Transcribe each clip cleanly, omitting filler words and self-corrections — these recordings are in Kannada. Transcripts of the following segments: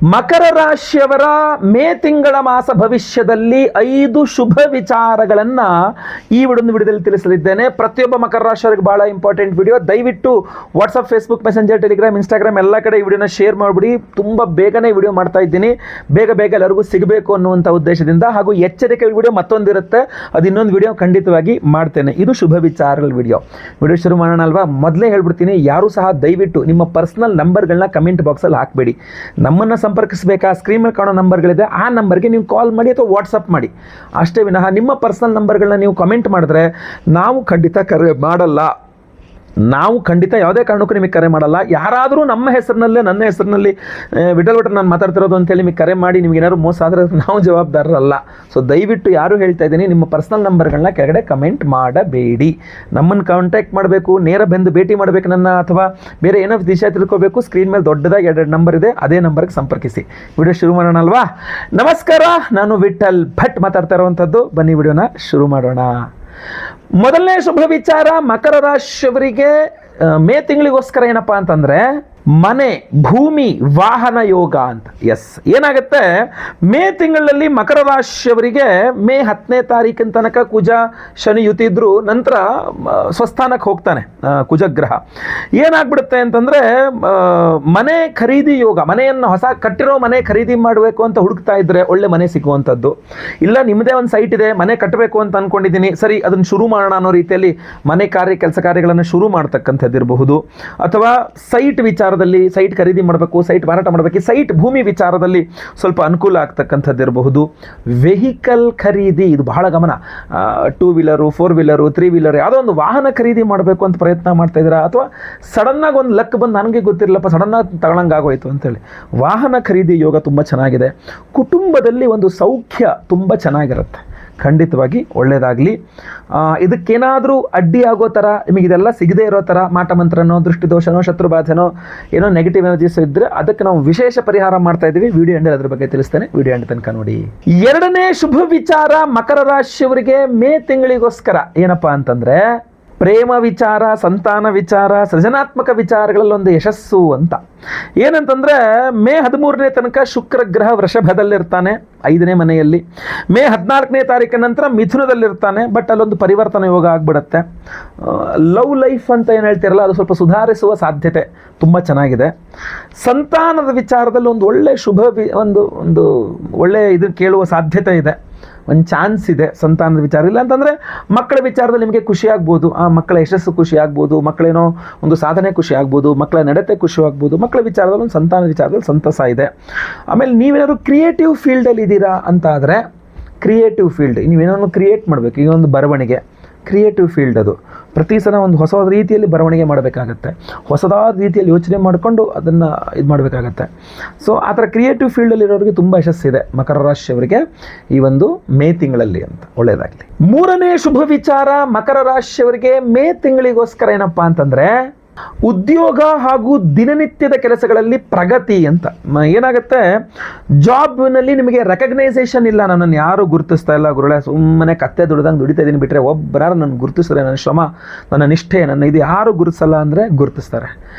ಮಕರ ರಾಶಿಯವರ ಮೇ ತಿಂಗಳ ಮಾಸ ಭವಿಷ್ಯದಲ್ಲಿ 5 ಶುಭ ವಿಚಾರಗಳನ್ನು ಈ ವಿಡಿಯೋದಲ್ಲಿ ತಿಳಿಸಲಿದ್ದೇನೆ. ಪ್ರತಿಯೊಬ್ಬ ಮಕರ ರಾಶಿಯವರಿಗೆ ಬಹಳ ಇಂಪಾರ್ಟೆಂಟ್ ವಿಡಿಯೋ. ದಯವಿಟ್ಟು WhatsApp, Facebook, messenger, Telegram, Instagram ಎಲ್ಲ ಕಡೆ ಈ ವಿಡಿಯೋನ ಶೇರ್ ಮಾಡಿಬಿಡಿ. ತುಂಬ ಬೇಗನೆ ವಿಡಿಯೋ ಮಾಡ್ತಾ ಇದ್ದೀನಿ, ಬೇಗ ಎಲ್ಲರಿಗೂ ಸಿಗಬೇಕು ಅನ್ನುವಂಥ ಉದ್ದೇಶದಿಂದ. ಹಾಗೂ ಎಚ್ಚರಿಕೆ ವಿಡಿಯೋ ಮತ್ತೊಂದಿರುತ್ತೆ, ಅದು ಇನ್ನೊಂದು ವಿಡಿಯೋ ಖಂಡಿತವಾಗಿ ಮಾಡ್ತೇನೆ. ಇದು ಶುಭ ವಿಚಾರಗಳ ವಿಡಿಯೋ ಶುರು ಮಾಡೋಣ ಅಲ್ವಾ? ಮೊದಲೇ ಹೇಳ್ಬಿಡ್ತೀನಿ, ಯಾರು ಸಹ ದಯವಿಟ್ಟು ನಿಮ್ಮ ಪರ್ಸನಲ್ ನಂಬರ್ಗಳನ್ನ ಕಮೆಂಟ್ ಬಾಕ್ಸಲ್ಲಿ ಹಾಕಬೇಡಿ. ನಮ್ಮನ್ನು ಸಂಪರ್ಕಿಸಬೇಕಾ, ಸ್ಕ್ರೀನ್ ಮೇಲೆ ಕಾಣೋ ನಂಬರ್ಗಳಿದೆ, ಆ ನಂಬರ್ಗೆ ನೀವು ಕಾಲ್ ಮಾಡಿ ಅಥವಾ ವಾಟ್ಸಪ್ ಮಾಡಿ ಅಷ್ಟೇ ವಿನಃ ನಿಮ್ಮ ಪರ್ಸನಲ್ ನಂಬರ್ಗಳನ್ನ ನೀವು ಕಮೆಂಟ್ ಮಾಡಿದ್ರೆ ನಾವು ಖಂಡಿತ ಕರೆ ಮಾಡಲ್ಲ. ನಾವು ಖಂಡಿತ ಯಾವುದೇ ಕಾರಣಕ್ಕೂ ನಿಮಗೆ ಕರೆ ಮಾಡಲ್ಲ. ಯಾರಾದರೂ ನಮ್ಮ ಹೆಸರಿನಲ್ಲೇ, ನನ್ನ ಹೆಸರಿನಲ್ಲಿ ವಿಠಲ್ ನಾನು ಮಾತಾಡ್ತಿರೋದು ಅಂತೇಳಿ ನಿಮಗೆ ಕರೆ ಮಾಡಿ ನಿಮ್ಗೆ ಏನಾದ್ರು ಮೋಸ ಆದರೆ ನಾವು ಜವಾಬ್ದಾರರಲ್ಲ. ಸೊ ದಯವಿಟ್ಟು ಯಾರು ಹೇಳ್ತಾ ಇದ್ದೀನಿ, ನಿಮ್ಮ ಪರ್ಸನಲ್ ನಂಬರ್ಗಳನ್ನ ಕೆಳಗಡೆ ಕಮೆಂಟ್ ಮಾಡಬೇಡಿ. ನಮ್ಮನ್ನು ಕಾಂಟ್ಯಾಕ್ಟ್ ಮಾಡಬೇಕು, ನೇರ ಬಂದು ಭೇಟಿ ಮಾಡಬೇಕು ನನ್ನ, ಅಥವಾ ಬೇರೆ ಏನೋ ವಿಷಯ ತಿಳ್ಕೋಬೇಕು, ಸ್ಕ್ರೀನ್ ಮೇಲೆ ದೊಡ್ಡದಾಗಿ 2 ನಂಬರ್ ಇದೆ, ಅದೇ ನಂಬರ್ಗೆ ಸಂಪರ್ಕಿಸಿ. ವಿಡಿಯೋ ಶುರು ಮಾಡೋಣ ಅಲ್ವಾ? ನಮಸ್ಕಾರ, ನಾನು ವಿಠಲ್ ಭಟ್ ಮಾತಾಡ್ತಾ ಇರುವಂಥದ್ದು. ಬನ್ನಿ ವಿಡಿಯೋನ ಶುರು ಮಾಡೋಣ. ಮೊದಲನೇ ಶುಭ ವಿಚಾರ ಮಕರ ರಾಶಿಯವರಿಗೆ ಮೇ ತಿಂಗಳಿಗೋಸ್ಕರ ಏನಪ್ಪಾ ಅಂತಂದ್ರೆ ಮನೆ, ಭೂಮಿ, ವಾಹನ ಯೋಗ ಅಂತ. ಎಸ್, ಏನಾಗುತ್ತೆ ಮೇ ತಿಂಗಳಲ್ಲಿ ಮಕರ ರಾಶಿಯವರಿಗೆ ಮೇ 10ನೇ ತಾರೀಕಿನ ತನಕ ಕುಜ ಶನಿ ಯುತಿ ಇದ್ರು, ನಂತರ ಸ್ವಸ್ಥಾನಕ್ಕೆ ಹೋಗ್ತಾನೆ ಕುಜಗ್ರಹ. ಏನಾಗ್ಬಿಡುತ್ತೆ ಅಂತಂದ್ರೆ ಮನೆ ಖರೀದಿ ಯೋಗ, ಮನೆಯನ್ನು ಹೊಸ ಕಟ್ಟಿರೋ ಮನೆ ಖರೀದಿ ಮಾಡಬೇಕು ಅಂತ ಹುಡುಕ್ತಾ ಇದ್ರೆ ಒಳ್ಳೆ ಮನೆ ಸಿಗುವಂಥದ್ದು. ಇಲ್ಲ ನಿಮ್ಮದೇ ಒಂದು ಸೈಟ್ ಇದೆ, ಮನೆ ಕಟ್ಟಬೇಕು ಅಂತ ಅನ್ಕೊಂಡಿದ್ದೀನಿ, ಸರಿ ಅದನ್ನು ಶುರು ಮಾಡೋಣ ಅನ್ನೋ ರೀತಿಯಲ್ಲಿ ಮನೆ ಕೆಲಸ ಕಾರ್ಯಗಳನ್ನು ಶುರು ಮಾಡ್ತಕ್ಕಂಥದ್ದು ಇರಬಹುದು. ಅಥವಾ ಸೈಟ್ ವಿಚಾರದಲ್ಲಿ, ಸೈಟ್ ಖರೀದಿ ಮಾಡಬೇಕು, ಸೈಟ್ ಮಾರಾಟ ಮಾಡಬೇಕು, ಸೈಟ್ ಭೂಮಿ ವಿಚಾರದಲ್ಲಿ ಸ್ವಲ್ಪ ಅನುಕೂಲ ಆಗ್ತಕ್ಕಂಥದ್ದು ಇರಬಹುದು. ವೆಹಿಕಲ್ ಖರೀದಿ, ಇದು ಬಹಳ ಗಮನ. 2 ವೀಲರು, 4 ವೀಲರು, 3 ವೀಲರ್ ಯಾವುದೋ ಒಂದು ವಾಹನ ಖರೀದಿ ಮಾಡಬೇಕು ಅಂತ ಪ್ರಯತ್ನ ಮಾಡ್ತಾ ಇದ್ದೀರಾ, ಅಥವಾ ಸಡನ್ನಾಗಿ ಒಂದು ಲಕ್ ಬಂದು ನನಗೆ ಗೊತ್ತಿರಲಪ್ಪ ಸಡನ್ನಾಗಿ ತಗೊಳಂಗಾಗೋಯ್ತು ಅಂತೇಳಿ ವಾಹನ ಖರೀದಿ ಯೋಗ ತುಂಬ ಚೆನ್ನಾಗಿದೆ. ಕುಟುಂಬದಲ್ಲಿ ಒಂದು ಸೌಖ್ಯ ತುಂಬ ಚೆನ್ನಾಗಿರುತ್ತೆ, ಖಂಡಿತವಾಗಿ ಒಳ್ಳೆಯದಾಗಲಿ. ಇದಕ್ಕೇನಾದರೂ ಅಡ್ಡಿ ಆಗೋ ಥರ, ನಿಮಗೆ ಇದೆಲ್ಲ ಸಿಗದೇ ಇರೋ ಥರ ಮಾಟ ಮಂತ್ರನೋ, ದೃಷ್ಟಿದೋಷನೋ, ಶತ್ರುಬಾಧೆನೋ, ಏನೋ ನೆಗೆಟಿವ್ ಎನರ್ಜೀಸ್ ಇದ್ದರೆ ಅದಕ್ಕೆ ನಾವು ವಿಶೇಷ ಪರಿಹಾರ ಮಾಡ್ತಾ ಇದ್ದೀವಿ. ವಿಡಿಯೋ ಎಂಡ್ ಅದ್ರ ಬಗ್ಗೆ ತಿಳಿಸ್ತೇನೆ, ವಿಡಿಯೋ ಎಂಡ್ ತನಕ ನೋಡಿ. ಎರಡನೇ ಶುಭ ವಿಚಾರ ಮಕರ ರಾಶಿಯವರಿಗೆ ಮೇ ತಿಂಗಳಿಗೋಸ್ಕರ ಏನಪ್ಪ ಅಂತಂದರೆ ಪ್ರೇಮ ವಿಚಾರ, ಸಂತಾನ ವಿಚಾರ, ಸೃಜನಾತ್ಮಕ ವಿಚಾರಗಳಲ್ಲಿ ಒಂದು ಯಶಸ್ಸು ಅಂತ. ಏನಂತಂದರೆ ಮೇ 13ನೇ ತನಕ ಶುಕ್ರ ಗ್ರಹ ವೃಷಭದಲ್ಲಿರ್ತಾನೆ, 5ನೇ ಮನೆಯಲ್ಲಿ. ಮೇ 14ನೇ ತಾರೀಕಿನ ನಂತರ ಮಿಥುನದಲ್ಲಿರ್ತಾನೆ. ಬಟ್ ಅಲ್ಲೊಂದು ಪರಿವರ್ತನೆ ಯೋಗ ಆಗ್ಬಿಡುತ್ತೆ. ಲವ್ ಲೈಫ್ ಅಂತ ಏನು ಹೇಳ್ತಿರಲ್ಲ, ಅದು ಸ್ವಲ್ಪ ಸುಧಾರಿಸುವ ಸಾಧ್ಯತೆ ತುಂಬ ಚೆನ್ನಾಗಿದೆ. ಸಂತಾನದ ವಿಚಾರದಲ್ಲಿ ಒಂದು ಒಳ್ಳೆ ಒಂದು ಒಳ್ಳೆ ಇದು ಕೇಳುವ ಸಾಧ್ಯತೆ ಇದೆ, ಒಂದು ಚಾನ್ಸ್ ಇದೆ ಸಂತಾನದ ವಿಚಾರ. ಇಲ್ಲ ಅಂತಂದರೆ ಮಕ್ಕಳ ವಿಚಾರದಲ್ಲಿ ನಿಮಗೆ ಖುಷಿ ಆಗ್ಬೋದು, ಆ ಮಕ್ಕಳ ಯಶಸ್ಸು ಖುಷಿ ಆಗ್ಬೋದು, ಮಕ್ಕಳೇನೋ ಒಂದು ಸಾಧನೆ ಖುಷಿ ಆಗ್ಬೋದು, ಮಕ್ಕಳ ನಡತೆ ಖುಷಿ ಆಗ್ಬೋದು. ಮಕ್ಕಳ ವಿಚಾರದಲ್ಲಿ ಒಂದು ಸಂತಾನದ ವಿಚಾರದಲ್ಲಿ ಸಂತಸ ಇದೆ. ಆಮೇಲೆ ನೀವೇನಾದ್ರು ಕ್ರಿಯೇಟಿವ್ ಫೀಲ್ಡಲ್ಲಿ ಇದ್ದೀರಾ ಅಂತ ಆದರೆ, ಕ್ರಿಯೇಟಿವ್ ಫೀಲ್ಡ್ ನೀವೇನೋ ಕ್ರಿಯೇಟ್ ಮಾಡಬೇಕು. ಈಗ ಒಂದು ಬರವಣಿಗೆ ಕ್ರಿಯೇಟಿವ್ ಫೀಲ್ಡ್, ಅದು ಪ್ರತಿ ಸಲ ಒಂದು ಹೊಸ ರೀತಿಯಲ್ಲಿ ಬರವಣಿಗೆ ಮಾಡಬೇಕಾಗತ್ತೆ, ಹೊಸದಾದ ರೀತಿಯಲ್ಲಿ ಯೋಚನೆ ಮಾಡಿಕೊಂಡು ಅದನ್ನು ಇದು ಮಾಡಬೇಕಾಗತ್ತೆ. ಸೊ ಆ ಥರ ಕ್ರಿಯೇಟಿವ್ ಫೀಲ್ಡಲ್ಲಿರೋರಿಗೆ ತುಂಬ ಯಶಸ್ಸಿದೆ ಮಕರ ರಾಶಿಯವರಿಗೆ ಈ ಒಂದು ಮೇ ತಿಂಗಳಲ್ಲಿ ಅಂತ. ಒಳ್ಳೆಯದಾಗಲಿ. ಮೂರನೇ ಶುಭ ವಿಚಾರ ಮಕರ ರಾಶಿಯವರಿಗೆ ಮೇ ತಿಂಗಳಿಗೋಸ್ಕರ ಏನಪ್ಪ ಅಂತಂದರೆ ಉದ್ಯೋಗ ಹಾಗೂ ದಿನನಿತ್ಯದ ಕೆಲಸಗಳಲ್ಲಿ ಪ್ರಗತಿ ಅಂತ. ಏನಾಗುತ್ತೆ, ಜಾಬ್ನಲ್ಲಿ ನಿಮಗೆ ರೆಕಗ್ನೈಸೇಷನ್ ಇಲ್ಲ, ನನ್ನನ್ನು ಯಾರೂ ಗುರುತಿಸ್ತಾ ಇಲ್ಲ ಗುರುಳೆ, ಸುಮ್ಮನೆ ಕತ್ತೆ ದುಡ್ದಂಗೆ ದುಡಿತಾ ಇದ್ದೀನಿ ಬಿಟ್ಟರೆ ಒಬ್ಬರಾರು ನನ್ನ ಗುರುತಿಸ್ತಾರೆ, ನನ್ನ ಶ್ರಮ, ನನ್ನ ನಿಷ್ಠೆ, ನನ್ನ ಇದು ಯಾರೂ ಗುರುತಿಸಲ್ಲ ಅಂದರೆ ಗುರುತಿಸ್ತಾರೆ.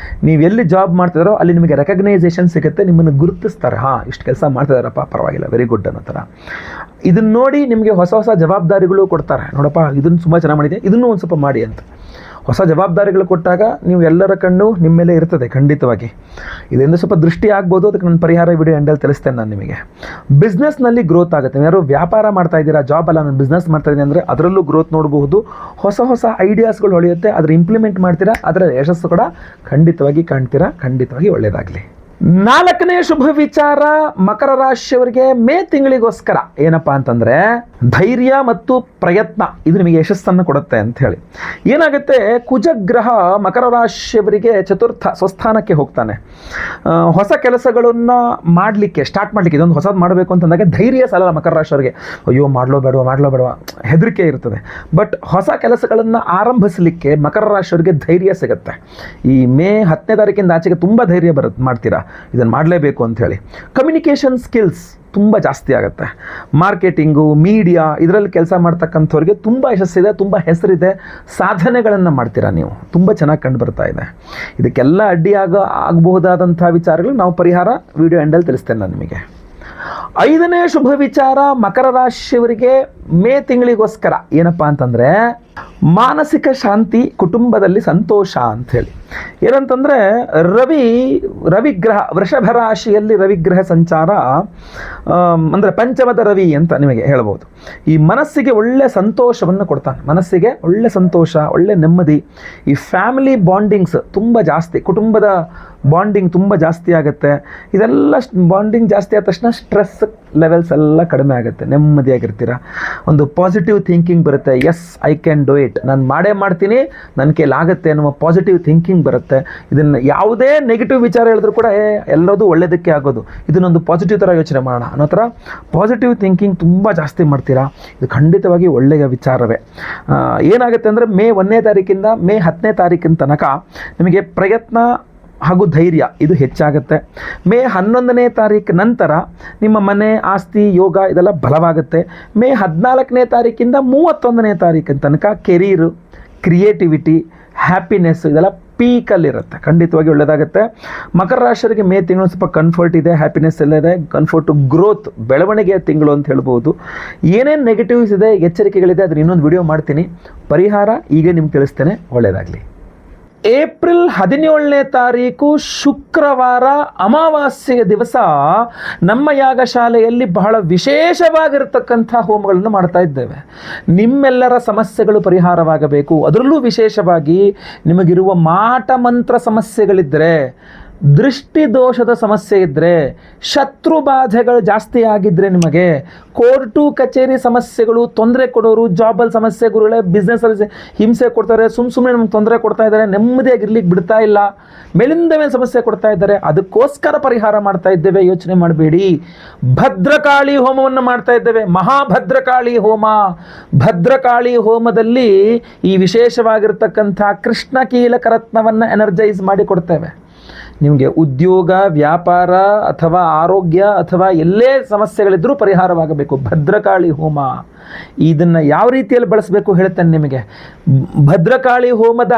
ನೀವು ಎಲ್ಲಿ ಜಾಬ್ ಮಾಡ್ತಿದ್ದಾರೋ ಅಲ್ಲಿ ನಿಮಗೆ ರೆಕಗ್ನೈಸೇಷನ್ ಸಿಗುತ್ತೆ, ನಿಮ್ಮನ್ನು ಗುರುತಿಸ್ತಾರೆ. ಇಷ್ಟು ಕೆಲಸ ಮಾಡ್ತಿದ್ದಾರಪ್ಪ, ಪರವಾಗಿಲ್ಲ, ವೆರಿ ಗುಡ್ ಅನ್ನೋ ಥರ. ಇದನ್ನು ನೋಡಿ ನಿಮಗೆ ಹೊಸ ಜವಾಬ್ದಾರಿಗಳು ಕೊಡ್ತಾರೆ. ನೋಡಪ್ಪ ಇದನ್ನು ತುಂಬ ಚೆನ್ನಾಗಿ ಮಾಡಿದೆ, ಇದನ್ನು ಒಂದು ಸ್ವಲ್ಪ ಮಾಡಿ ಅಂತ ಹೊಸ ಜವಾಬ್ದಾರಿಗಳು ಕೊಟ್ಟಾಗ ನೀವು ಎಲ್ಲರ ಕಣ್ಣು ನಿಮ್ಮ ಮೇಲೆ ಇರ್ತದೆ ಖಂಡಿತವಾಗಿ. ಇದರಿಂದ ಸ್ವಲ್ಪ ದೃಷ್ಟಿ ಆಗ್ಬೋದು, ಅದಕ್ಕೆ ನನ್ನ ಪರಿಹಾರ ವಿಡಿಯೋ ಎಂಡಲ್ಲಿ ತಿಳಿಸ್ತೇನೆ ನಾನು ನಿಮಗೆ. ಬಿಸ್ನೆಸ್ನಲ್ಲಿ ಗ್ರೋತ್ ಆಗುತ್ತೆ. ಯಾರು ವ್ಯಾಪಾರ ಮಾಡ್ತಾ ಇದ್ದೀರಾ, ಜಾಬ್ ಅಲ್ಲ ನಾನು ಬಿಸ್ನೆಸ್ ಮಾಡ್ತಾ ಇದ್ದೀನಿ ಅಂದರೆ ಅದರಲ್ಲೂ ಗ್ರೋತ್ ನೋಡಬಹುದು. ಹೊಸ ಐಡಿಯಾಸ್ಗಳು ಹೊಳೆಯುತ್ತೆ, ಅದರ ಇಂಪ್ಲಿಮೆಂಟ್ ಮಾಡ್ತೀರಾ, ಅದರ ಯಶಸ್ಸು ಕೂಡ ಖಂಡಿತವಾಗಿ ಕಾಣ್ತೀರಾ. ಖಂಡಿತವಾಗಿ ಒಳ್ಳೆಯದಾಗಲಿ. ನಾಲ್ಕನೇ ಶುಭ ವಿಚಾರ ಮಕರ ರಾಶಿಯವರಿಗೆ ಮೇ ತಿಂಗಳಿಗೋಸ್ಕರ ಏನಪ್ಪ ಅಂತಂದರೆ ಧೈರ್ಯ ಮತ್ತು ಪ್ರಯತ್ನ, ಇದು ನಿಮಗೆ ಯಶಸ್ಸನ್ನು ಕೊಡುತ್ತೆ ಅಂತ ಹೇಳಿ. ಏನಾಗುತ್ತೆ, ಕುಜಗ್ರಹ ಮಕರ ರಾಶಿಯವರಿಗೆ ಚತುರ್ಥ ಸ್ವಸ್ಥಾನಕ್ಕೆ ಹೋಗ್ತಾನೆ. ಹೊಸ ಕೆಲಸಗಳನ್ನು ಸ್ಟಾರ್ಟ್ ಮಾಡಲಿಕ್ಕೆ, ಇದೊಂದು ಹೊಸದು ಮಾಡಬೇಕು ಅಂತಂದಾಗ ಧೈರ್ಯ ಸಾಲಲ್ಲ ಮಕರ ರಾಶಿಯವರಿಗೆ. ಅಯ್ಯೋ ಮಾಡಲೋ ಬೇಡವಾ ಹೆದರಿಕೆ ಇರ್ತದೆ. ಬಟ್ ಹೊಸ ಕೆಲಸಗಳನ್ನು ಆರಂಭಿಸಲಿಕ್ಕೆ ಮಕರ ರಾಶಿಯವರಿಗೆ ಧೈರ್ಯ ಸಿಗುತ್ತೆ. ಈ ಮೇ 10ನೇ ತಾರೀಕಿಂದ ಆಚೆಗೆ ತುಂಬ ಧೈರ್ಯ ಮಾಡ್ತೀರಾ, ಇದನ್ನು ಮಾಡಲೇಬೇಕು ಅಂಥೇಳಿ. ಕಮ್ಯುನಿಕೇಷನ್ ಸ್ಕಿಲ್ಸ್ ತುಂಬ ಜಾಸ್ತಿ ಆಗುತ್ತೆ. ಮಾರ್ಕೆಟಿಂಗು, ಮೀಡಿಯಾ ಇದರಲ್ಲಿ ಕೆಲಸ ಮಾಡ್ತಕ್ಕಂಥವ್ರಿಗೆ ತುಂಬ ಯಶಸ್ಸಿದೆ, ತುಂಬ ಹೆಸರಿದೆ, ಸಾಧನೆಗಳನ್ನು ಮಾಡ್ತೀರಾ ನೀವು, ತುಂಬ ಚೆನ್ನಾಗಿ ಕಂಡು ಬರ್ತಾ ಇದೆ. ಇದಕ್ಕೆಲ್ಲ ಆಗಬಹುದಾದಂಥ ವಿಚಾರಗಳು ನಾವು ಪರಿಹಾರ ವಿಡಿಯೋ ಎಂಡಲ್ಲಿ ತಿಳಿಸ್ತೇನೆ ನಾನು ನಿಮಗೆ. 5ನೇ ಶುಭ ವಿಚಾರ ಮಕರ ರಾಶಿಯವರಿಗೆ ಮೇ ತಿಂಗಳಿಗೋಸ್ಕರ ಏನಪ್ಪ ಅಂತಂದರೆ ಮಾನಸಿಕ ಶಾಂತಿ, ಕುಟುಂಬದಲ್ಲಿ ಸಂತೋಷ ಅಂಥೇಳಿ. ಏನಂತಂದರೆ ರವಿಗ್ರಹ ವೃಷಭ ರಾಶಿಯಲ್ಲಿ ರವಿಗ್ರಹ ಸಂಚಾರ ಅಂದರೆ ಪಂಚಮದ ರವಿ ಅಂತ ನಿಮಗೆ ಹೇಳ್ಬೋದು. ಈ ಮನಸ್ಸಿಗೆ ಒಳ್ಳೆ ಸಂತೋಷವನ್ನು ಕೊಡ್ತಾನೆ, ಮನಸ್ಸಿಗೆ ಒಳ್ಳೆ ಸಂತೋಷ, ಒಳ್ಳೆ ನೆಮ್ಮದಿ. ಈ ಫ್ಯಾಮಿಲಿ ಬಾಂಡಿಂಗ್ಸ್ ತುಂಬ ಜಾಸ್ತಿ, ಕುಟುಂಬದ ಬಾಂಡಿಂಗ್ ತುಂಬ ಜಾಸ್ತಿ ಆಗುತ್ತೆ. ಇದೆಲ್ಲ ಬಾಂಡಿಂಗ್ ಜಾಸ್ತಿ ಆದ ತಕ್ಷಣ ಸ್ಟ್ರೆಸ್ ಲೆವೆಲ್ಸ್ ಎಲ್ಲ ಕಡಿಮೆ ಆಗುತ್ತೆ, ನೆಮ್ಮದಿಯಾಗಿರ್ತೀರ, ಒಂದು ಪಾಸಿಟಿವ್ ಥಿಂಕಿಂಗ್ ಬರುತ್ತೆ. Yes I can do it, ನಾನು ಮಾಡೇ ಮಾಡ್ತೀನಿ, ನನ್ನ ಕೈಲಾಗುತ್ತೆ ಅನ್ನುವ ಪಾಸಿಟಿವ್ ಥಿಂಕಿಂಗ್ ಬರುತ್ತೆ. ಇದನ್ನು ಯಾವುದೇ ನೆಗೆಟಿವ್ ವಿಚಾರ ಹೇಳಿದ್ರು ಕೂಡ ಎಲ್ಲದೂ ಒಳ್ಳೆಯದಕ್ಕೆ ಆಗೋದು, ಇದನ್ನೊಂದು ಪಾಸಿಟಿವ್ ಥರ ಯೋಚನೆ ಮಾಡೋಣ ಅನ್ನೋ ಥರ ಪಾಸಿಟಿವ್ ಥಿಂಕಿಂಗ್ ತುಂಬ ಜಾಸ್ತಿ ಮಾಡ್ತೀರಾ. ಇದು ಖಂಡಿತವಾಗಿ ಒಳ್ಳೆಯ ವಿಚಾರವೇ. ಏನಾಗುತ್ತೆ ಅಂದರೆ ಮೇ 1ನೇ ತಾರೀಕಿಂದ ಮೇ 10ನೇ ತಾರೀಕಿನ ತನಕ ನಿಮಗೆ ಪ್ರಯತ್ನ ಹಾಗೂ ಧೈರ್ಯ ಇದು ಹೆಚ್ಚಾಗುತ್ತೆ. ಮೇ 11ನೇ ತಾರೀಕು ನಂತರ ನಿಮ್ಮ ಮನೆ, ಆಸ್ತಿ, ಯೋಗ ಇದೆಲ್ಲ ಬಲವಾಗುತ್ತೆ. ಮೇ 14ನೇ ತಾರೀಕಿಂದ 31ನೇ ತಾರೀಕಿನ ತನಕ ಕೆರೀರು, ಕ್ರಿಯೇಟಿವಿಟಿ, ಹ್ಯಾಪಿನೆಸ್ ಇದೆಲ್ಲ ಪೀಕಲ್ಲಿರುತ್ತೆ, ಖಂಡಿತವಾಗಿ ಒಳ್ಳೆಯದಾಗುತ್ತೆ. ಮಕರ ರಾಶಿಯವರಿಗೆ ಮೇ ತಿಂಗಳು ಸ್ವಲ್ಪ ಕಂಫರ್ಟ್ ಇದೆ, ಹ್ಯಾಪಿನೆಸ್ ಎಲ್ಲ ಇದೆ, ಕಂಫರ್ಟು, ಗ್ರೋತ್, ಬೆಳವಣಿಗೆಯ ತಿಂಗಳು ಅಂತ ಹೇಳ್ಬೋದು. ಏನೇನು ನೆಗೆಟಿವ್ಸ್ ಇದೆ, ಎಚ್ಚರಿಕೆಗಳಿದೆ, ಅದನ್ನು ಇನ್ನೊಂದು ವಿಡಿಯೋ ಮಾಡ್ತೀನಿ. ಪರಿಹಾರ ಈಗ ನಿಮ್ಗೆ ತಿಳಿಸ್ತೇನೆ. ಒಳ್ಳೆಯದಾಗಲಿ. ಏಪ್ರಿಲ್ 17ನೇ ತಾರೀಕು ಶುಕ್ರವಾರ ಅಮಾವಾಸ್ಯೆಯ ದಿವಸ ನಮ್ಮ ಯಾಗಶಾಲೆಯಲ್ಲಿ ಬಹಳ ವಿಶೇಷವಾಗಿರತಕ್ಕಂಥ ಹೋಮಗಳನ್ನು ಮಾಡ್ತಾ ಇದ್ದೇವೆ. ನಿಮ್ಮೆಲ್ಲರ ಸಮಸ್ಯೆಗಳು ಪರಿಹಾರವಾಗಬೇಕು, ಅದರಲ್ಲೂ ವಿಶೇಷವಾಗಿ ನಿಮಗಿರುವ ಮಾಟ ಮಂತ್ರ ಸಮಸ್ಯೆಗಳಿದ್ದರೆ, ದೃಷ್ಟಿ ದೋಷದ ಸಮಸ್ಯೆ ಇದ್ದರೆ, ಶತ್ರು ಬಾಧೆಗಳು ಜಾಸ್ತಿ ಆಗಿದ್ದರೆ, ನಿಮಗೆ ಕೋರ್ಟು ಕಚೇರಿ ಸಮಸ್ಯೆಗಳು, ತೊಂದರೆ ಕೊಡೋರು, ಜಾಬಲ್ಲಿ ಸಮಸ್ಯೆಗಳು, ಬಿಸ್ನೆಸ್ಸಲ್ಲಿ ಹಿಂಸೆ ಕೊಡ್ತಾರೆ, ಸುಮ್ಮನೆ ನಮ್ಗೆ ತೊಂದರೆ ಕೊಡ್ತಾ ಇದ್ದಾರೆ, ನೆಮ್ಮದಿಯಾಗಿರ್ಲಿಕ್ಕೆ ಬಿಡ್ತಾ ಇಲ್ಲ, ಮೇಲಿಂದ ಮೇಲೆ ಸಮಸ್ಯೆ ಕೊಡ್ತಾ ಇದ್ದಾರೆ, ಅದಕ್ಕೋಸ್ಕರ ಪರಿಹಾರ ಮಾಡ್ತಾ ಇದ್ದೇವೆ. ಯೋಚನೆ ಮಾಡಬೇಡಿ. ಭದ್ರಕಾಳಿ ಹೋಮವನ್ನು ಮಾಡ್ತಾ ಇದ್ದೇವೆ, ಮಹಾಭದ್ರಕಾಳಿ ಹೋಮ. ಭದ್ರಕಾಳಿ ಹೋಮದಲ್ಲಿ ಈ ವಿಶೇಷವಾಗಿರ್ತಕ್ಕಂಥ ಕೃಷ್ಣ ಕೀಲಕ ರತ್ನವನ್ನು ಎನರ್ಜೈಸ್ ಮಾಡಿ ಕೊಡ್ತೇವೆ. ನಿಮಗೆ ಉದ್ಯೋಗ, ವ್ಯಾಪಾರ ಅಥವಾ ಆರೋಗ್ಯ ಅಥವಾ ಎಲ್ಲೇ ಸಮಸ್ಯೆಗಳಿದ್ರೂ ಪರಿಹಾರವಾಗಬೇಕು. ಭದ್ರಕಾಳಿ ಹೋಮ ಇದನ್ನು ಯಾವ ರೀತಿಯಲ್ಲಿ ಬಳಸಬೇಕು ಹೇಳ್ತೇನೆ ನಿಮಗೆ. ಭದ್ರಕಾಳಿ ಹೋಮದ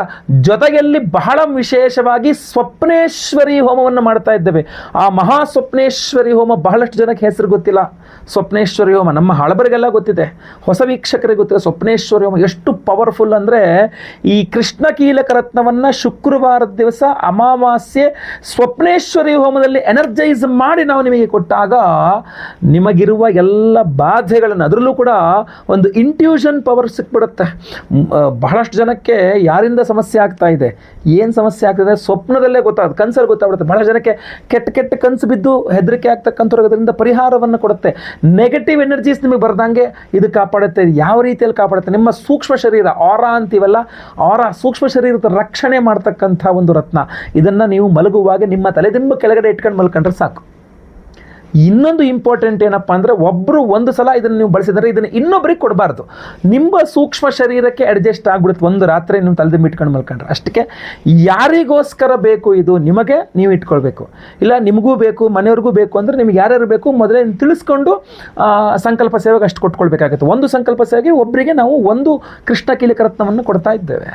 ಜೊತೆಯಲ್ಲಿ ಬಹಳ ವಿಶೇಷವಾಗಿ ಸ್ವಪ್ನೇಶ್ವರಿ ಹೋಮವನ್ನು ಮಾಡ್ತಾ ಇದ್ದೇವೆ. ಆ ಮಹಾ ಸ್ವಪ್ನೇಶ್ವರಿ ಹೋಮ ಬಹಳಷ್ಟು ಜನಕ್ಕೆ ಹೆಸರು ಗೊತ್ತಿಲ್ಲ. ಸ್ವಪ್ನೇಶ್ವರಿ ಹೋಮ ನಮ್ಮ ಹಳಬರಿಗೆಲ್ಲ ಗೊತ್ತಿದೆ, ಹೊಸ ವೀಕ್ಷಕರಿಗೆ ಗೊತ್ತಿಲ್ಲ. ಸ್ವಪ್ನೇಶ್ವರಿ ಹೋಮ ಎಷ್ಟು ಪವರ್ಫುಲ್ ಅಂದರೆ, ಈ ಕೃಷ್ಣ ಕೀಲಕ ರತ್ನವನ್ನು ಶುಕ್ರವಾರದ ದಿವಸ ಅಮಾವಾಸ್ಯೆ ಸ್ವಪ್ನೇಶ್ವರಿ ಹೋಮದಲ್ಲಿ ಎನರ್ಜೈಸ್ ಮಾಡಿ ನಾವು ನಿಮಗೆ ಕೊಟ್ಟಾಗ ನಿಮಗಿರುವ ಎಲ್ಲ ಬಾಧೆಗಳನ್ನು, ಅದರಲ್ಲೂ ಕೂಡ ಒಂದು ಇಂಟ್ಯೂಷನ್ ಪವರ್ ಸಿಕ್ಬಿಡುತ್ತೆ. ಬಹಳಷ್ಟು ಜನಕ್ಕೆ ಯಾರಿಂದ ಸಮಸ್ಯೆ ಆಗ್ತಾ ಇದೆ, ಏನು ಸಮಸ್ಯೆ ಆಗ್ತಿದೆ ಸ್ವಪ್ನದಲ್ಲೇ ಗೊತ್ತಾಗುತ್ತೆ, ಕನಸಲ್ಲಿ ಗೊತ್ತಾಗ್ಬಿಡುತ್ತೆ. ಬಹಳ ಜನಕ್ಕೆ ಕೆಟ್ಟ ಕನಸು ಬಿದ್ದು ಹೆದರಿಕೆ ಆಗ್ತಕ್ಕಂಥವ್ರಿಗೆ ಅದರಿಂದ ಪರಿಹಾರವನ್ನು ಕೊಡುತ್ತೆ. ನೆಗೆಟಿವ್ ಎನರ್ಜೀಸ್ ನಿಮಗೆ ಬರ್ದಂಗೆ ಇದು ಕಾಪಾಡುತ್ತೆ. ಯಾವ ರೀತಿಯಲ್ಲಿ ಕಾಪಾಡುತ್ತೆ? ನಿಮ್ಮ ಸೂಕ್ಷ್ಮ ಶರೀರ, ಆರಾ ಅಂತೀವಲ್ಲ, ಆರಾ ಸೂಕ್ಷ್ಮ ಶರೀರದ ರಕ್ಷಣೆ ಮಾಡ್ತಕ್ಕಂಥ ಒಂದು ರತ್ನ. ಇದನ್ನು ನೀವು ಮಲಗುವಾಗ ನಿಮ್ಮ ತಲೆದಿಂಬ ಕೆಳಗಡೆ ಇಟ್ಕೊಂಡು ಮಲ್ಕೊಂಡ್ರೆ ಸಾಕು. ಇನ್ನೊಂದು ಇಂಪಾರ್ಟೆಂಟ್ ಏನಪ್ಪ ಅಂದರೆ, ಒಬ್ಬರು ಒಂದು ಸಲ ಇದನ್ನು ನೀವು ಬಳಸಿದರೆ ಇದನ್ನು ಇನ್ನೊಬ್ಬರಿಗೆ ಕೊಡಬಾರ್ದು. ನಿಮ್ಮ ಸೂಕ್ಷ್ಮ ಶರೀರಕ್ಕೆ ಅಡ್ಜಸ್ಟ್ ಆಗ್ಬಿಡುತ್ತೆ ಒಂದು ರಾತ್ರಿ ನೀವು ತಲೆದಿಂಬ ಇಟ್ಕೊಂಡು ಮಲ್ಕೊಂಡ್ರೆ. ಅಷ್ಟಕ್ಕೆ ಯಾರಿಗೋಸ್ಕರ ಬೇಕು ಇದು, ನಿಮಗೆ ನೀವು ಇಟ್ಕೊಳ್ಬೇಕು. ಇಲ್ಲ ನಿಮಗೂ ಬೇಕು, ಮನೆಯವ್ರಿಗೂ ಬೇಕು ಅಂದರೆ ನಿಮ್ಗೆ ಯಾರ್ಯಾರು ಬೇಕು ಮೊದಲೇ ತಿಳಿಸ್ಕೊಂಡು ಸಂಕಲ್ಪ ಸೇವೆಗೆ ಅಷ್ಟು ಕೊಟ್ಕೊಳ್ಬೇಕಾಗುತ್ತೆ. ಒಂದು ಸಂಕಲ್ಪ ಸೇವೆಗೆ ಒಬ್ಬರಿಗೆ ನಾವು ಒಂದು ಕೃಷ್ಣ ಕೀಲಕ ರತ್ನವನ್ನು ಕೊಡ್ತಾ ಇದ್ದೇವೆ.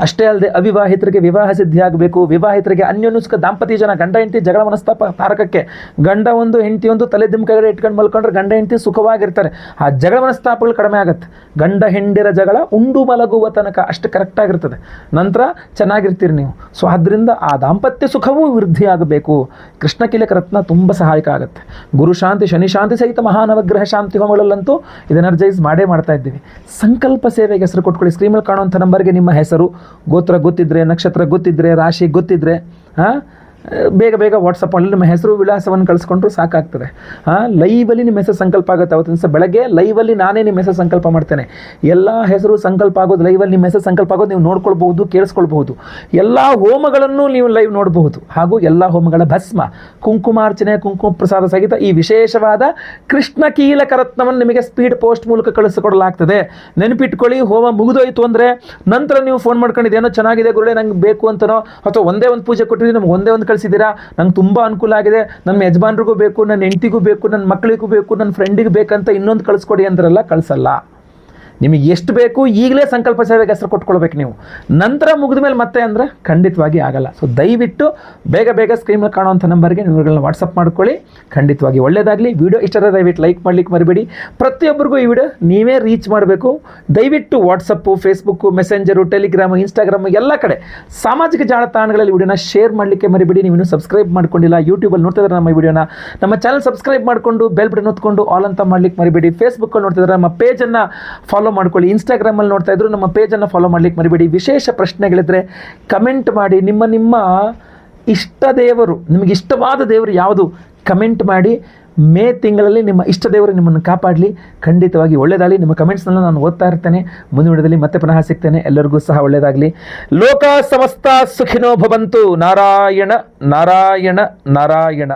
ಅಷ್ಟೇ ಅಲ್ಲದೆ ಅವಿವಾಹಿತರಿಗೆ ವಿವಾಹ ಸಿದ್ಧಿ ಆಗಬೇಕು, ವಿವಾಹಿತರಿಗೆ ಅನ್ಯೋನ್ಯುಸ್ಕ ದಾಂಪತ್ಯ ಜನ, ಗಂಡ ಹೆಂಡತಿ ಜಗಳ ಮನಸ್ತಾಪ ತಾರಕಕ್ಕೆ, ಗಂಡ ಒಂದು ಹೆಂಡತಿ ಒಂದು ತಲೆ ದಿಂಬ ಕೆಳಗಡೆ ಇಟ್ಕೊಂಡು ಮಲ್ಕೊಂಡ್ರೆ ಗಂಡ ಹೆಂಡತಿ ಸುಖವಾಗಿರ್ತಾರೆ. ಆ ಜಗಳ ಮನಸ್ತಾಪಗಳು ಕಡಿಮೆ ಆಗುತ್ತೆ. ಗಂಡ ಹೆಂಡಿರ ಜಗಳ ಉಂಡು ಮಲಗುವ ತನಕ ಅಷ್ಟು ಕರೆಕ್ಟಾಗಿರ್ತದೆ, ನಂತರ ಚೆನ್ನಾಗಿರ್ತೀರಿ ನೀವು. ಸೊ ಆದ್ದರಿಂದ ಆ ದಾಂಪತ್ಯ ಸುಖವೂ ವೃದ್ಧಿ ಆಗಬೇಕು. ಕೃಷ್ಣ ಕೀಲಕ ರತ್ನ ತುಂಬ ಸಹಾಯಕ ಆಗುತ್ತೆ. ಗುರು ಶಾಂತಿ, ಶನಿ ಶಾಂತಿ ಸಹಿತ ಮಹಾನವಗ್ರಹ ಶಾಂತಿ ಹೋಮಗಳಲ್ಲಂತೂ ಇದು ಎನರ್ಜೈಸ್ ಮಾಡೇ ಮಾಡ್ತಾ ಇದ್ದೀವಿ. ಸಂಕಲ್ಪ ಸೇವೆಗೆ ಹೆಸರು ಕೊಟ್ಕೊಳ್ಳಿ. ಸ್ಕ್ರೀನಲ್ಲಿ ಕಾಣುವಂಥ ನಂಬರ್ಗೆ ನಿಮ್ಮ ಹೆಸರು, ಗೋತ್ರ ಗೊತ್ತಿದ್ರೆ, ನಕ್ಷತ್ರ ಗೊತ್ತಿದ್ರೆ, ರಾಶಿ ಗೊತ್ತಿದ್ರೆ ಬೇಗ ವಾಟ್ಸಪ್ಪಲ್ಲಿ ನಿಮ್ಮ ಹೆಸರು ವಿಳಾಸವನ್ನು ಕಳಿಸ್ಕೊಂಡ್ರು ಸಾಕಾಗ್ತದೆ. ಲೈವಲ್ಲಿ ನಿಮ್ಮ ಹೆಸರು ಸಂಕಲ್ಪ ಆಗುತ್ತೆ. ಅವತ್ತಿನ ದಿವಸ ಬೆಳಗ್ಗೆ ಲೈವಲ್ಲಿ ನಾನೇ ನಿಮ್ಮ ಹೆಸರು ಸಂಕಲ್ಪ ಮಾಡ್ತೇನೆ. ಎಲ್ಲ ಹೆಸರು ಸಂಕಲ್ಪ ಆಗೋದು ಲೈವಲ್ಲಿ, ನಿಮ್ಮ ಹೆಸರು ಸಂಕಲ್ಪ ಆಗೋದು ನೀವು ನೋಡ್ಕೊಳ್ಬಹುದು, ಕೇಳಿಸ್ಕೊಳ್ಬಹುದು. ಎಲ್ಲ ಹೋಮಗಳನ್ನು ನೀವು ಲೈವ್ ನೋಡಬಹುದು. ಹಾಗೂ ಎಲ್ಲ ಹೋಮಗಳ ಭಸ್ಮ, ಕುಂಕುಮಾರ್ಚನೆ, ಕುಂಕುಮ ಪ್ರಸಾದ ಸಹಿತ ಈ ವಿಶೇಷವಾದ ಕೃಷ್ಣ ಕೀಲಕ ರತ್ನವನ್ನು ನಿಮಗೆ ಸ್ಪೀಡ್ ಪೋಸ್ಟ್ ಮೂಲಕ ಕಳಿಸಿಕೊಡಲಾಗ್ತದೆ. ನೆನಪಿಟ್ಕೊಳ್ಳಿ, ಹೋಮ ಮುಗಿದೋಯ್ತು ಅಂದರೆ ನಂತರ ನೀವು ಫೋನ್ ಮಾಡ್ಕೊಂಡಿದ್ದು ಏನೋ ಚೆನ್ನಾಗಿದೆ ಗುರುಳೆ ನಂಗೆ ಬೇಕು ಅಂತನೋ, ಅಥವಾ ಒಂದೇ ಒಂದು ಪೂಜೆ ಕೊಟ್ಟಿದ್ದು ನಮ್ಗೆ ಒಂದೇ ಒಂದು ಕಳಿಸಿದ್ದೀರಾ, ನಂಗೆ ತುಂಬ ಅನುಕೂಲ ಆಗಿದೆ, ನನ್ನ ಯಜಮಾನ್ರಿಗೂ ಬೇಕು, ನನ್ನ ಹೆಂಡತಿಗೂ ಬೇಕು, ನನ್ನ ಮಕ್ಕಳಿಗೂ ಬೇಕು, ನನ್ನ ಫ್ರೆಂಡಿಗೆ ಬೇಕಂತ ಇನ್ನೊಂದು ಕಳಿಸ್ಕೊಡಿ ಅಂದ್ರಲ್ಲ, ಕಳಿಸಲ್ಲ. ನಿಮಗೆ ಎಷ್ಟು ಬೇಕು ಈಗಲೇ ಸಂಕಲ್ಪ ಸೇವೆಗೆ ಹೆಸರು ಕೊಟ್ಕೊಳ್ಬೇಕು ನೀವು. ನಂತರ ಮುಗಿದ ಮೇಲೆ ಮತ್ತೆ ಅಂದರೆ ಖಂಡಿತವಾಗಿ ಆಗಲ್ಲ. ಸೊ ದಯವಿಟ್ಟು ಬೇಗ ಬೇಗ ಸ್ಕ್ರೀನಲ್ಲಿ ಕಾಣುವಂಥ ನಂಬರ್ಗೆ ನೀವುಗಳನ್ನ ವಾಟ್ಸಪ್ ಮಾಡ್ಕೊಳ್ಳಿ. ಖಂಡಿತವಾಗಿ ಒಳ್ಳೆಯದಾಗಲಿ. ವಿಡಿಯೋ ಇಷ್ಟ ದಯವಿಟ್ಟು ಲೈಕ್ ಮಾಡ್ಲಿಕ್ಕೆ ಮರಿಬೇಡಿ. ಪ್ರತಿಯೊಬ್ಬರಿಗೂ ಈ ವಿಡಿಯೋ ನೀವೇ ರೀಚ್ ಮಾಡಬೇಕು. ದಯವಿಟ್ಟು WhatsApp, Facebook, messenger, Telegram, Instagram ಎಲ್ಲ ಕಡೆ ಸಾಮಾಜಿಕ ಜಾಲತಾಣಗಳಲ್ಲಿ ವಿಡಿಯೋನ ಶೇರ್ ಮಾಡಲಿಕ್ಕೆ ಮರಿಬೇಡಿ. ನೀವು ಇನ್ನೂ ಸಬ್ಸ್ಕ್ರೈಬ್ ಮಾಡ್ಕೊಂಡಿಲ್ಲ, ಯೂಟ್ಯೂಬಲ್ಲಿ ನೋಡ್ತಿದ್ರೆ ನಮ್ಮ ವಿಡಿಯೋನ, ನಮ್ಮ ಚಾನಲ್ ಸಬ್ಸ್ಕ್ರೈಬ್ ಮಾಡಿಕೊಂಡು ಬೆಲ್ ಬಟನ್ ಒತ್ಕೊಂಡು ಆಲ್ ಅಂತ ಮಾಡ್ಲಿಕ್ಕೆ ಮರಿಬೇಡಿ. ಫೇಸ್ಬುಕ್ಕಲ್ಲಿ ನೋಡ್ತಿದ್ರೆ ನಮ್ಮ ಪೇಜನ್ನು ಫಾಲೋ ಮಾಡ್ಕೊಳ್ಳಿ. ಇನ್ಸ್ಟಾಗ್ರಾಮಲ್ಲಿ ನೋಡ್ತಾ ಇದ್ರು ನಮ್ಮ ಪೇಜನ್ನು ಫಾಲೋ ಮಾಡ್ಲಿಕ್ಕೆ ಮರಿಬೇಡಿ. ವಿಶೇಷ ಪ್ರಶ್ನೆಗಳಿದ್ರೆ ಕಮೆಂಟ್ ಮಾಡಿ. ನಿಮ್ಮ ಇಷ್ಟ ದೇವರು, ನಿಮಗೆ ಇಷ್ಟವಾದ ದೇವರು ಯಾವುದು ಕಮೆಂಟ್ ಮಾಡಿ. ಮೇ ತಿಂಗಳಲ್ಲಿ ನಿಮ್ಮ ಇಷ್ಟ ದೇವರು ನಿಮ್ಮನ್ನು ಕಾಪಾಡಲಿ. ಖಂಡಿತವಾಗಿ ಒಳ್ಳೆಯದಾಗಲಿ. ನಿಮ್ಮ ಕಮೆಂಟ್ಸ್ನೆಲ್ಲ ನಾನು ಓದ್ತಾ ಇರ್ತೇನೆ. ಮುಂದಿನ ವಿಡಿಯೋದಲ್ಲಿ ಮತ್ತೆ ಪುನಃ ಸಿಗ್ತೇನೆ. ಎಲ್ಲರಿಗೂ ಸಹ ಒಳ್ಳೆಯದಾಗಲಿ. ಲೋಕ ಸಮಸ್ತ ಸುಖಿನೋ ಭವಂತು. ನಾರಾಯಣ ನಾರಾಯಣ ನಾರಾಯಣ.